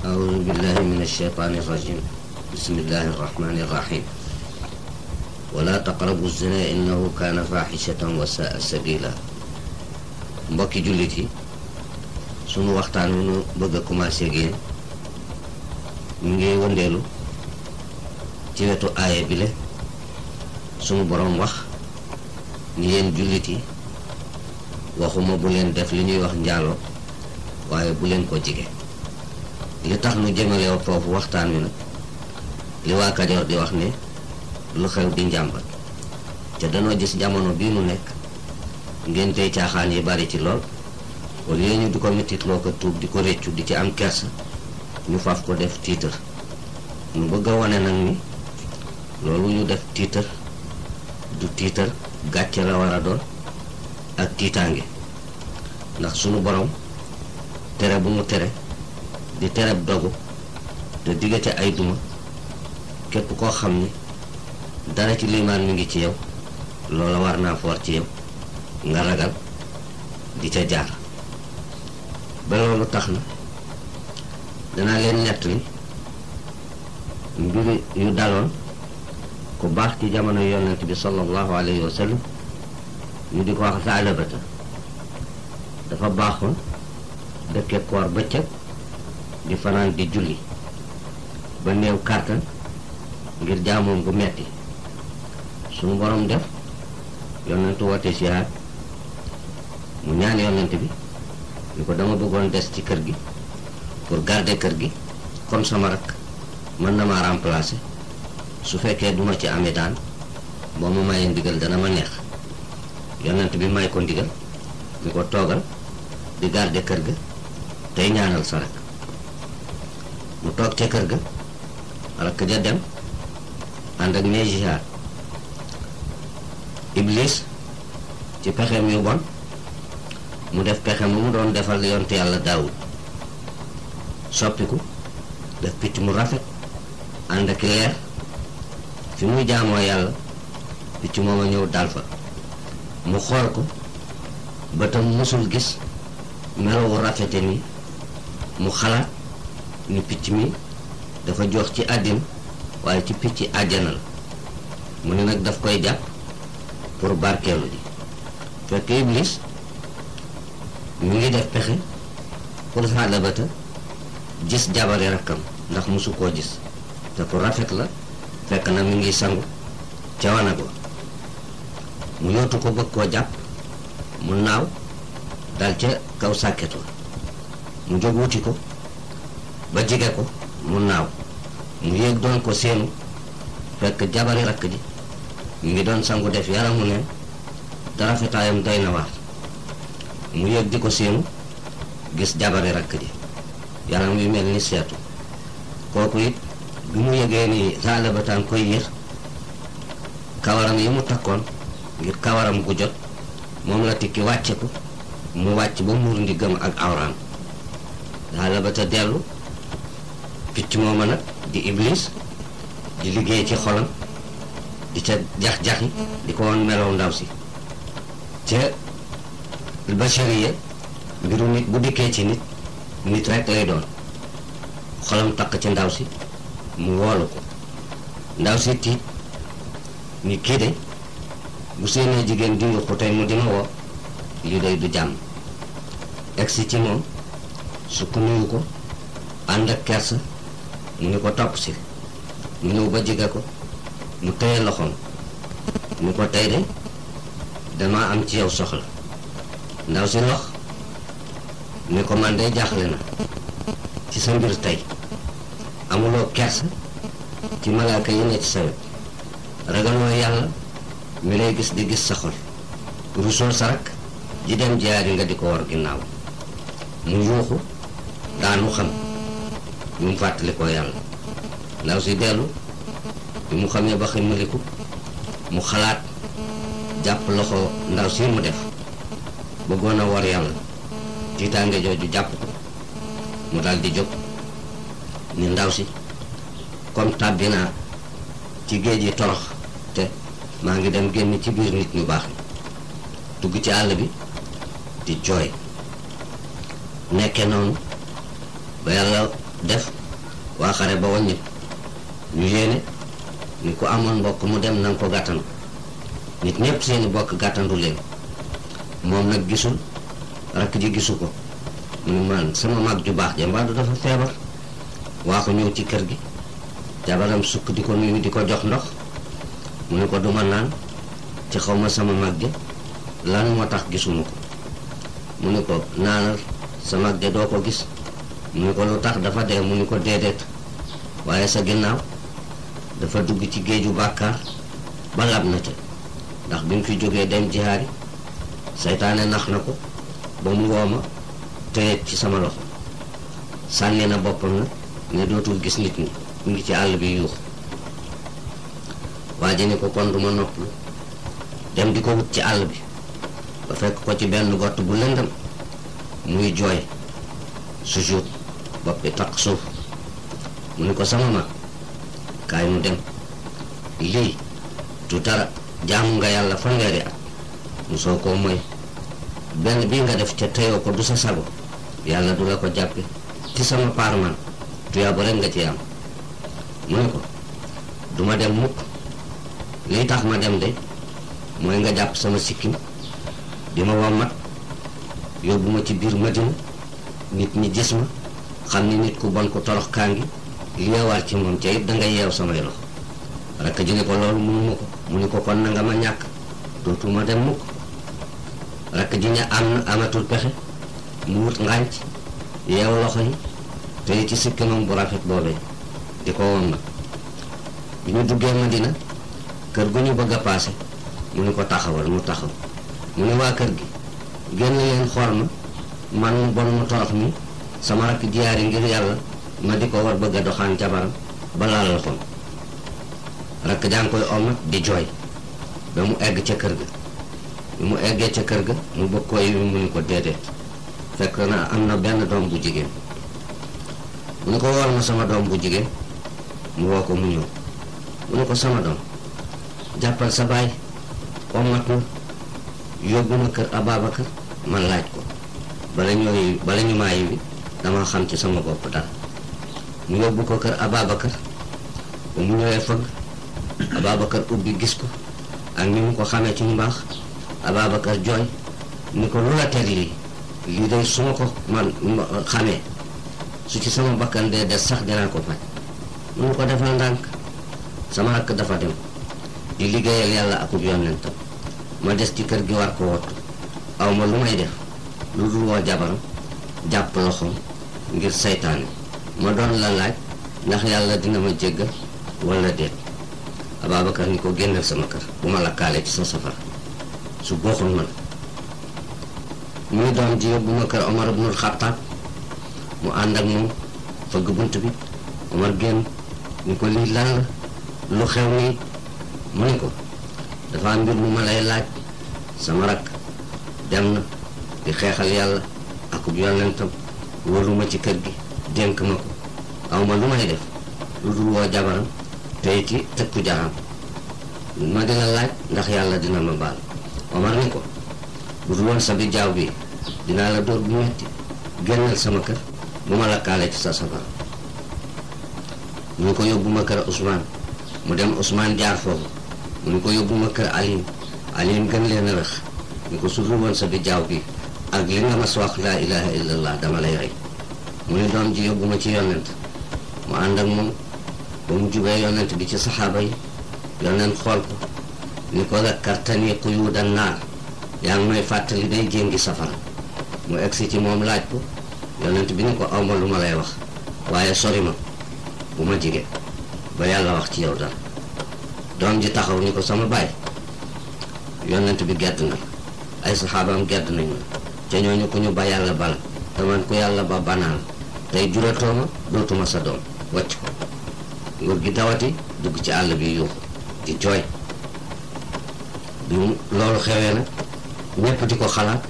أعوذ بالله من الشيطان الرجيم بسم الله الرحمن الرحيم ولا تقربوا الزنا إنه كان فاحشة وساء سبيلا. mbokki jullit yi sunu waxtaan wi nu bëgg a commencé gi mu ngi wëndeelu ci wetu aaya bi le sunu boroom wax ni yéen jullit yi waxuma bu leen def li ñuy wax njaaloo waaye bu leen ko jige. li tax nu jëmale foofu waxtaan wi nag li waa Kajoor di wax ne lu xew di njàmbat te danoo gis jamono bii nu nekk ngeen tey caaxaan yi bari ci lool wala yéen ñu di ko mettit loo ko tuub di ko réccu di ci am kersa ñu faf ko def tiitar. ñu bëgg a wane nag ni loolu ñu def tiitar du tiitar gàcce la war a doon ak tiitaange, ndax sunu borom tere bu mu tere di tereb dogu te diggante ay duma képp koo xam ni dara ci liimaan mi ngi ci yow loola war naa foor ci yow nga ragal di ca jaar. ba loolu tax na danaa leen nettali mbiri yu daloon ku baax ci jamono yonent bi sallallahu alayhi wa sallam ñu di ko wax Saalabata. dafa baaxoon dëkke koor bëccëg di fanaan di julli ba néew kàttan ngir jaamoom bu metti. suñu borom def yonent woote siyaar mu ñaan yonent bi ni ko dama bëggoon des ci kër gi pour garder kër gi comme sama rakk mën na maa remplacer su fekkee duma ci amee daan boo ma mayee ndigal dana ma neex. yonent bi may ko ndigal ni ko toogal di garder kër ga tey ñaanal sa rakk. mu toog ca kër ga rakk ja dem ànd ak ñee jihaad. Iblis ci pexeem yu bon mu def pexem mu doon defal yonte yàlla Daawud, soppiku def picc mu rafet ànd ak leer. fi muy jaamoo yàlla picc mooma ñëw dal fa. mu xool ko bëtam mësul gis melowu rafete ni. mu xalaat ni picc mi dafa jox ci àddina waaye ci picc àjjana la. mu ne nag daf koy jàpp pour barkeelu ji. fekk Iblis mi ngi def pexe pour Saalabata gis jabari rakkam ndax musu koo gis te ku rafet la. fekk na mi ngi sangu ca wanag wa. mu yootu ko bëgg koo jàpp mu naaw dal ca kaw sàkket wa. mu jóg wuti ko ba jege ko mu naaw mu yéeg doon ko seenu fekk jabari rakk ji mu ngi doon sangu def yaramu neen te rafetaayam doy na waar. mu yéeg di ko seenu gis jabari rakk ji yaram wi mel ni seetu. kooku it bi mu yëgee ni Saalabataan koy yër kawaram yi mu takkoon ngir kawaram gu jot moom la tikki wàcce ko mu wàcc ba muur ndiggam ak awraam. Saalabata dellu picc mooma nag di Iblis di liggéey ci xolam di ca jax-jaxi di ko woon melow ndaw si. ca bachariya mbiru nit bu dikkee ci nit rek lay doon. xolam takk ci ndaw si mu woolu ko. ndaw si tiit ni kii de bu seenee jigéen di ko tey mu dina woo lii day du jàmm. egsi ci moom sukk nuyu ko ànd ak kersa mu ni ko topp si. mu ñëw ba jege ko mu téye loxoom ni ko tey de dama am ci yow soxla. ndaw si lox ni ko man de jaaxle na ci sa mbir tey. amuloo kersa ci malaaka yi ne ci sa wet. ragaloo yàlla mi lay gis di gis sa xol. rusoo sa rakk ji dem jaari nga di ko war ginnaaw. mu yuuxu daanu xam bi mu fàttali ko yàlla. ndaw si dellu bi mu xamee ba ximmaliku mu xalaat jàpp loxo ndaw si mu def bëggoon a war yàlla. tiitaange jooju jàpp ko mu dal di jóg ni ndaw si comme tàbbi naa ci géej yi torox te maa ngi dem génn ci biir nit ñu baax ni. dugg ci àll bi di jooy. nekke noonu ba yàlla def waa xare ba wàññi ñu yéene ni ku amoon mbokk mu dem nanga ko gàttandu nit ñëpp seeni bokk gàttandu leen moom nag gisul rakk ji gisu ko mu ni man sama mag ju baax ja mbaadu dafa feebar waa ko ñëw ci kër gi jabaram sukk di ko nuyu di ko jox ndox mu ni ko duma naan ci xawma sama mag ja lan moo tax gisuma ko mu ni ko naanal sa mag ja doo ko gis mu ni ko lu tax dafa dee mu ni ko déedéet waaye sa ginnaaw dafa dugg ci géeju bàkkaar ba lab na ca ndax bi mu fi jógee dem jihaari seytaane nax na ko ba mu wooma téye ci sama loxo sànni na boppam na ne dootul gis nit ñi mu ngi ci àll bi yuux waa ji ni ko kon duma noppalu dem di ko wut ci àll bi ba fekk ko ci benn gott bu lëndam muy jooy sujjóot bopp bi taq suuf mu ni ko sama mag kaay mu dem lii du dara jaamu nga yàlla fanweeri at mu soo koo mooy benn bii nga def ca teyoo ko du sa sago yàlla du la ko jàppe ci sama paar man tuyaaba rek nga ci am mu ne ko duma dem mukk lii tax ma dem de mooy nga jàpp sama sikkim di ma wommat yóbbu ma ci biir Madina nit ñi gis ma xam ni nit ku bon ko torox kaa ngi li war ci moom ca it dangay yeew samay loxo rakk ji ne ko loolu mënuma ko mu ni ko kon na nga ma ñàkk dootuma dem mukk rakk ji ne amatul pexe mu wut ngànc yeew loxo yi te ci sikkimam bu rafet boobee di ko wommat bi ñu duggee Madina kër gu ñu bëgg a paase mu ni ko taxawal mu taxaw mu ni waa kër gi génn leen xool ma man mu bon mu torox mi sama rakk jiyaari ngir yàlla ma di ko war bëgg a doxaan jabaram ba laalal ko rakk jaa ngi koy omat di jooy ba mu egg ca kër ga bi mu eggee ca kër ga mu bëgg ko yi mu ni ko déedéet fekk na am na benn doom bu jigéen mu ni ko wool ma sama doom bu jigéen mu woo ko mu ñëw mu ni ko sama doom jàppal sa baay omat ma yóbbu ma kër Ababacar man laaj ko bala ñu maa yi dama xam ci sama bopp dara mu yóbbu ko kër Ababacar ba mu ñëwee fëgg Ababacar ubbi gis ko ak ni mu ko xamee ci mbaax Ababacar jooy ni ko lu la teg lii day su ma ko man xamee su ci sama bakkan dee des sax dinaa ko faj mu ko defal ndànk sama rakk dafa dem di liggéeyal yàlla akub yonentam ma des ci kër gi war ko wottu aw ma lu may def lu dul woo jabaram jàpp loxoom ngir seytaane ma doon la laaj ndax yàlla dina ma jéggal wala déet Ababacar ni ko génnal sama kër bu ma la kaale ci sa safara su booxul man muy doom ji yóbbu ma kër Omar ibnul Xattaab mu ànd ak moom fëgg bunt bi Omar génn ni ko lii lan la lu xew nii mu ni ko dafa am mbir mu ma lay laaj sama rakk dem na di xeexal yàlla akub yonentam wóoruma ci kër gi dénk ma ko awma lu may def lu dul woo jabaram tey ci tëkku jaram ma di la laaj ndax yàlla dina ma baal Omar ni ko bu dul woon sa bi jaaw bi dinaa la dóor bu metti génnal sama kër bu ma la kaale ci sa safara mu ko yóbbu ma kër Ousmane mu dem Ousmane jaar foofu mu ni ko yóbbu ma kër Alim gën leen a rëx ni ko su dul woon sa bi jaaw bi ak li nga mas wax laa ilaha illallah dama lay rey mu ni doom ji yóbbu ma ci yonent mu ànd ak moom ba mu jubee yonent bi ci saxaaba yi yonent xool ko ni ko zakkartani quyuudan naar yaa ngi may fàttali day jéngi safara mu egsi ci moom laaj ko yonent bi ni ko awma lu ma lay wax waaye sori ma bu ma jige ba yàlla wax ci yow dara doom ji taxaw ni ko sama baay yonent bi gedd na ay saxaabaam gedd nañu la ca ñooñu ku ñu ba yàlla bala te man ku yàlla ba banaal tey juratooma dootuma sa doom wàcc ko nguur gi dawati dugg ci àll bi yuuxu di jooy bi loolu xewee nag ñépp di ko xalaat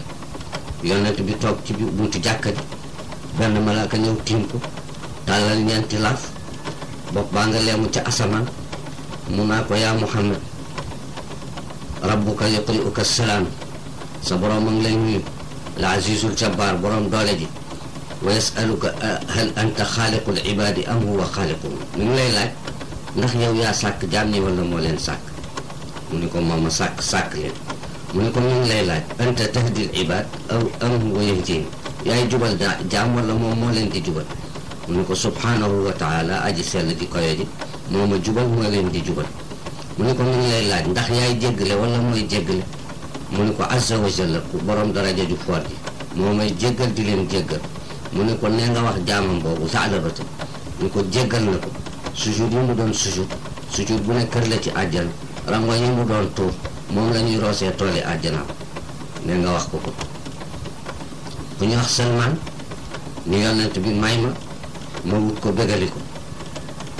yonent bi toog ci buntu jàkka ji benn malaaka ñëw tiim ko tàllal ñeenti laaf bopp baa nga leemu ca asamaan mu naa ko yaa Muhammad rabbuka yuqri'uka salaam sa borom a ngi lay nuyu la azizul jabbaar borom doole ji wa yasaluka hal anta xaaliqul ibaadi am huwa xaaliquhum mi ngi lay laaj ndax yow yaa sàkk jaam ñi wala moo leen sàkk mu ni ko moom a sàkk leen mu ni ko mi ngi lay laaj anta tahdil ibaad aw am huwa yahdihim yaay jubal jaam wala moom moo leen di jubal mu ni ko subhanahu wa taala aji sell ji koyo ji moo ma jubal moo leen di jubal mu ni ko mi ngi lay laaj ndax yaay jéggale wala mooy jéggale mu ni ko azza wa jalla ku borom daraja ju foor ji moo may jéggal di leen jéggal mu ni ko nee nga wax jaamam boobu Saalabata ni ko jéggal na ko sujud yi mu doon sujud bu ne kër la ci àjjana rango yi mu doon tuur moom la ñuy roosee tooli àjjanaam nee nga wax ko ku ñu wax Salmaan ni yonent bi may ma wut ko bégali ko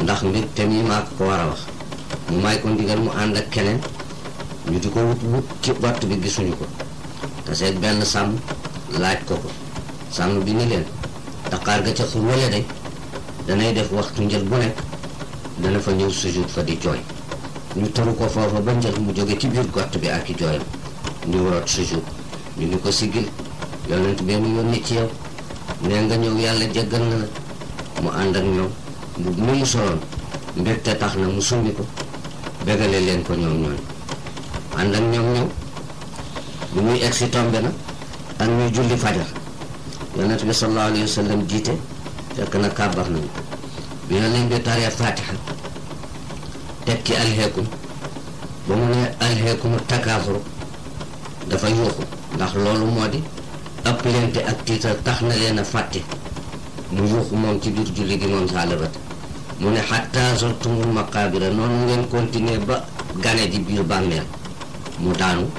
ndax mbir te mii maa ko war a wax mu may ko ndigal mu ànd ak keneen ñu di ko wut ci bott bi gisuñu ko te seet benn sàmm laaj ko sàmm bi ni leen daqaar ga ca xur wala day danay def waxtu njël bu nekk dana fa ñëw sujud fa di jooy ñu tëru ko foofa ba njël mu jóge ci biir gott bi ak i jooyam ñu root sujud ñu ni ko siggil yonent bee mu yónni ci yow nee nga ñëw yàlla jéggal na la mu ànd ak ñoom mbub mi mu soloon mbégte tax na mu summi ko bégale leen ko ñoom ñooñ ànd ak ñoom ñëw bu muy egsi tombe na ak ñuy julli fajar yonent bi sallallahu alayhi wa sallam jiite fekk na kàbbar nañu bi yonent bi taree fatiha teg ci alheekum ba mu ne alheekumu takaasuru dafa yuuxu ndax loolu moo di ëppalante ak tiital tax na leen a fàtte mu yuuxu moom ci biir julli gi moom Saalabata mu ne xatta zurtumul maqaabira noonu ngeen continuer ba gane ji biir bàmmeel mu daanu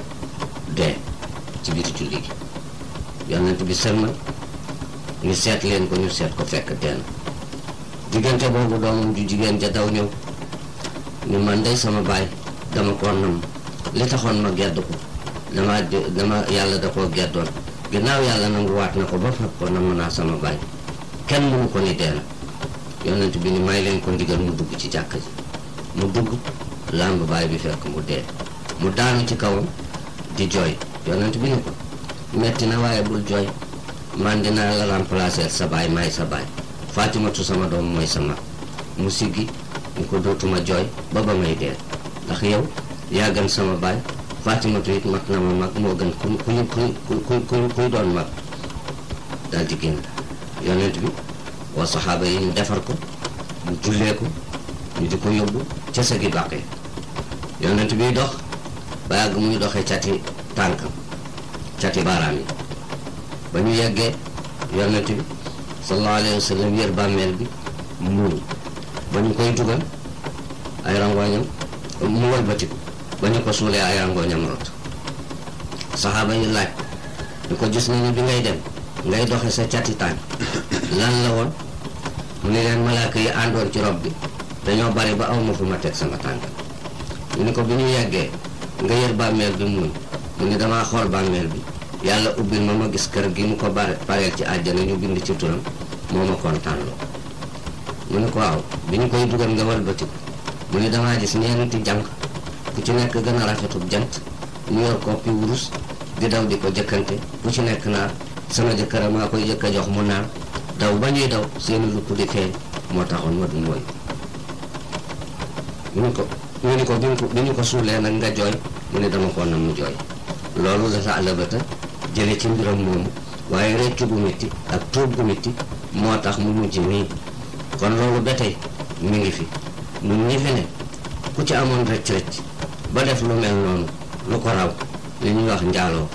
dee ci biir julli gi yonent bi sëlmal ñu seet leen ko ñu seet ko fekk dee na diggante boobu doomam ju jigéen ja daw ñëw ni man day sama baay dama ko nam li taxoon ma gedd ko dama yàlla da koo geddoon ginnaaw yàlla nangu waat na ko ba fab ko nam naa sama baay kenn mënu ko ni dee na yonent bi ni may leen ko ndigal mu dugg ci jàkka ji mu dugg làmb baay bi fekk mu dee mu daanu ci kawam di jooy yonent bi ni ko metti na waaye bul jooy man dinaa la remplacer sa baay may sa baay Faatimatu sama doom mooy sa mag mu siggi ni ko dootuma jooy ba may dee ndax yow yaa gën sama baay Faatimatu it mat na ma mag moo gën kuy doon mag daal di génn yonent bi waa saxaaba yi ñu defar ko mu jullee ko ñu di ko yóbbu ca sa gi bàqee yonent biy dox ba yàgg muy doxee cati tànkam cati baaraam yi ba ñu yeggee yonent bi sallallahu alayhi wa sallam yër bàmmeel bi muuñ ba ñu koy dugal ay rangooñam mu walbatiku ba ñu ko suulee ay rangooñam rot saxaaba yi laaj ñu ko gis nañu bi ngay dem ngay doxe sa cati tànk lan la woon mu ni leen malaaka yi àndoon ci rob bi dañoo bari ba aw ma fu ma teg sama tànk ñu ni ko bi ñu yeggee nga yër bàmmeel bi muuñ mu ni damaa xool bàmmeel bi yàlla ubbil ma gis kër gi mu ko pareel ci àjjana ñu bind ci turam moo ma kontaan loo mu ni ko waaw bi ñu koy dugal nga walbatiku mu ni damaa gis ñeenti jànq ku ci nekk gën a rafetub jant ñu yor koppi wurus di daw di ko jëkkante ku ci nekk naa sama jëkkër maa koy jëkk a jox mu naan daw ba ñuy daw seeni lupp di feeñ moo taxoon ma du mooy ñu ni ko bi ñu ko suulee nag nga jooy mu ni dama ko nam mu jooy loolu la Saalabata jële ci mbiram moomu waaye reccu gu métti ak tuub gu métti moo tax mu mujj nii kon loolu ba tey mi ngi fi ñun ñi fi ne ku ci amoon rëcc-rëcc ba def lu mel noonu lu ko raw li ñuy wax njaaloo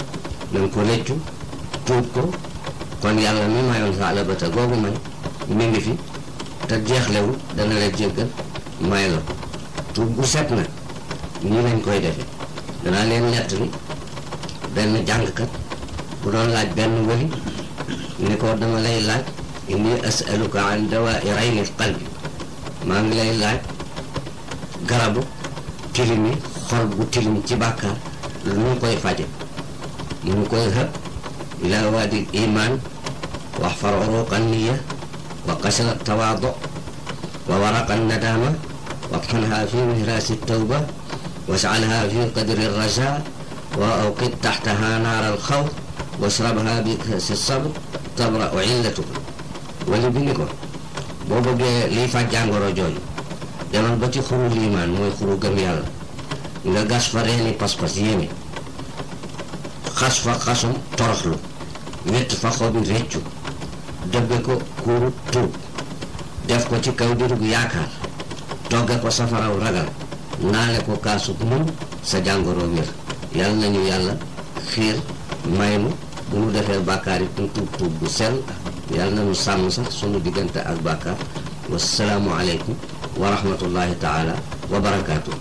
nañ ko reccu tuub ko kon yàlla mi mayoon Saalabata googu may mi ngi fi te jeexlewul dana la jéggal may la ko tuub gu set nag nii lañ koy defee danaa leen nettali benn jàngkat bu doon laaj benn wëli ni ko dama lay laaj inni asaluka an dawaa'i raynil qalbi maa ngi lay laaj garabu tilimi xol bu tilim ci bàkkaar lu ñu koy faje mu ngi koy hëb ila waadil iman waxfar uruqa niya wa qasra tawaadu wa waraqa nadama واطحنها في مهراس التوبة واسعلها في قدر الرجاء وأوقد تحتها نار الخوف واشربها بكأس الصبر تبرأ علتك wala bi ni ko boo bëggee liy faj jàngoro jooju demal ba ci xuru liimaan mooy xuru gëm yàlla nga gas fa reeni pas-pas yéene xas fa xasum toroxlu wett fa xobi réccu dëbbe ko kuuru tuub def ko ci kaw dirug yaakaar togge ko safaraw ragal naale ko kaasug muñ sa jàngoro wér yàlla nañu yàlla xiir may nu bu nu defee bàkkaar yi tuub bu sell yàlla nañu sàmm sax sunu diggante ak bàkkaar wasalaamu aleykum wa rahmatullahi taala wa barakaatu.